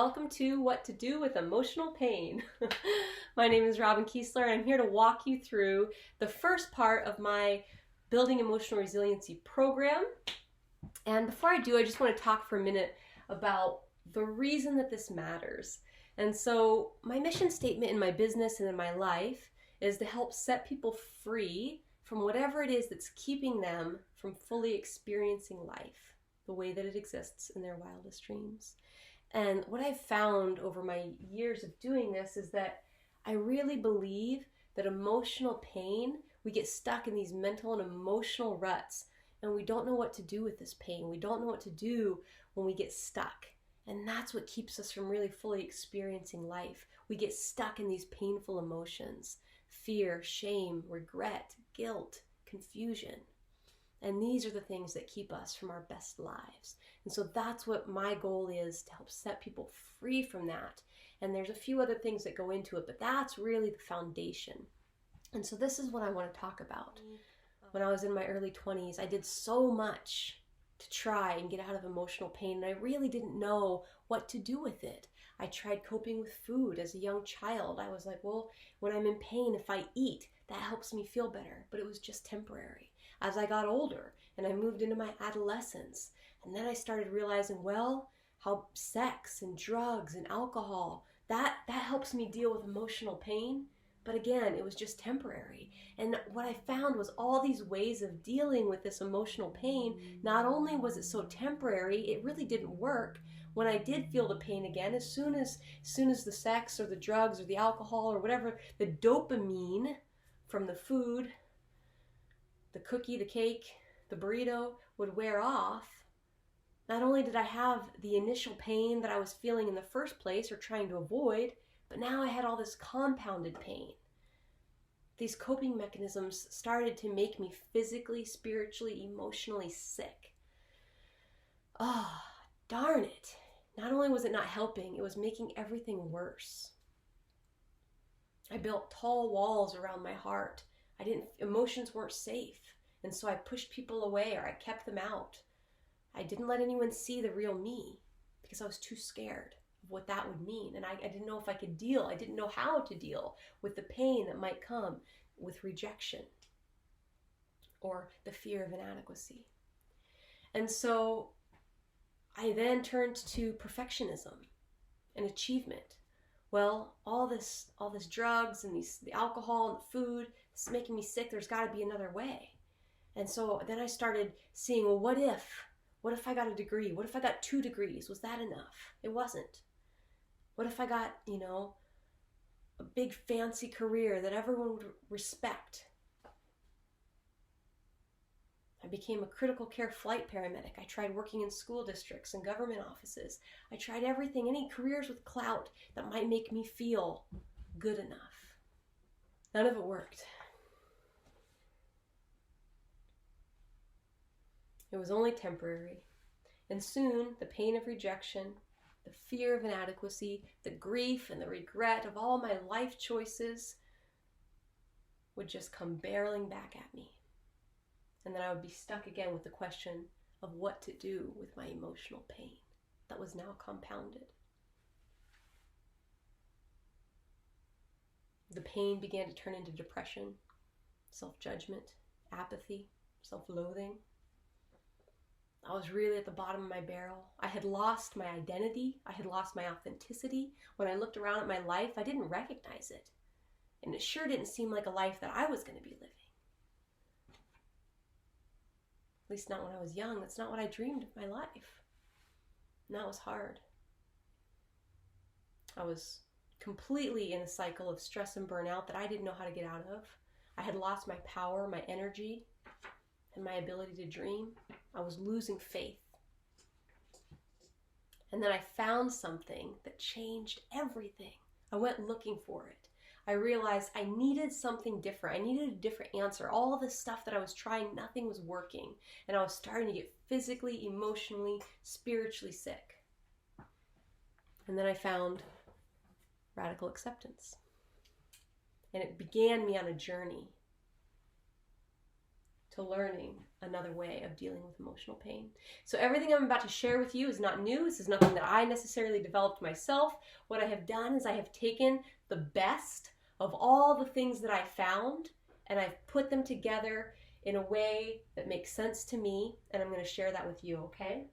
welcome to What to Do with Emotional Pain. My name is Robin Kiesler, and I'm here to walk you through the first part of my Building Emotional Resiliency program. And before I do, I just want to talk for a minute about the reason that this matters. And so my mission statement in my business and in my life is to help set people free from whatever it is that's keeping them from fully experiencing life the way that it exists in their wildest dreams. And what I've found over my years of doing this is that I really believe that emotional pain, we get stuck in these mental and emotional ruts, and we don't know what to do with this pain. We don't know what to do when we get stuck. And that's what keeps us from really fully experiencing life. We get stuck in these painful emotions: fear, shame, regret, guilt, confusion. And these are the things that keep us from our best lives. And so that's what my goal is, to help set people free from that. And there's a few other things that go into it, but that's really the foundation. And so this is what I want to talk about. When I was in my early 20s, I did so much to try and get out of emotional pain, and I really didn't know what to do with it. I tried coping with food as a young child. I was like, well, when I'm in pain, if I eat, that helps me feel better. But it was just temporary. As I got older and I moved into my adolescence, and then I started realizing, well, how sex and drugs and alcohol, that helps me deal with emotional pain. But again, it was just temporary. And what I found was all these ways of dealing with this emotional pain, not only was it so temporary, it really didn't work. When I did feel the pain again, as soon as the sex or the drugs or the alcohol or whatever, the dopamine from the food, the cookie, the cake, the burrito would wear off, not only did I have the initial pain that I was feeling in the first place or trying to avoid, but now I had all this compounded pain. These coping mechanisms started to make me physically, spiritually, emotionally sick. Oh, darn it. Not only was it not helping, it was making everything worse. I built tall walls around my heart. Emotions weren't safe. And so I pushed people away, or I kept them out. I didn't let anyone see the real me because I was too scared of what that would mean. And I didn't know if I could deal. I didn't know how to deal with the pain that might come with rejection or the fear of inadequacy. And so I then turned to perfectionism and achievement. Well, all this drugs and the alcohol and the food, it's making me sick. There's got to be another way. And so then I started seeing, well, what if I got a degree? What if I got 2 degrees? Was that enough? It wasn't. What if I got, a big fancy career that everyone would respect? I became a critical care flight paramedic. I tried working in school districts and government offices. I tried everything, any careers with clout that might make me feel good enough. None of it worked. It was only temporary. And soon, the pain of rejection, the fear of inadequacy, the grief and the regret of all my life choices would just come barreling back at me. And then I would be stuck again with the question of what to do with my emotional pain that was now compounded. The pain began to turn into depression, self-judgment, apathy, self-loathing. I was really at the bottom of my barrel. I had lost my identity. I had lost my authenticity. When I looked around at my life, I didn't recognize it. And it sure didn't seem like a life that I was going to be living. At least not when I was young. That's not what I dreamed of my life. And that was hard. I was completely in a cycle of stress and burnout that I didn't know how to get out of. I had lost my power, my energy, and my ability to dream. I was losing faith. And then I found something that changed everything. I went looking for it. I realized I needed something different. I needed a different answer. All this stuff that I was trying, nothing was working. And I was starting to get physically, emotionally, spiritually sick. And then I found radical acceptance. And it began me on a journey to learning another way of dealing with emotional pain. So everything I'm about to share with you is not new. This is nothing that I necessarily developed myself. What I have done is I have taken the best of all the things that I found and I've put them together in a way that makes sense to me, and I'm going to share that with you, okay?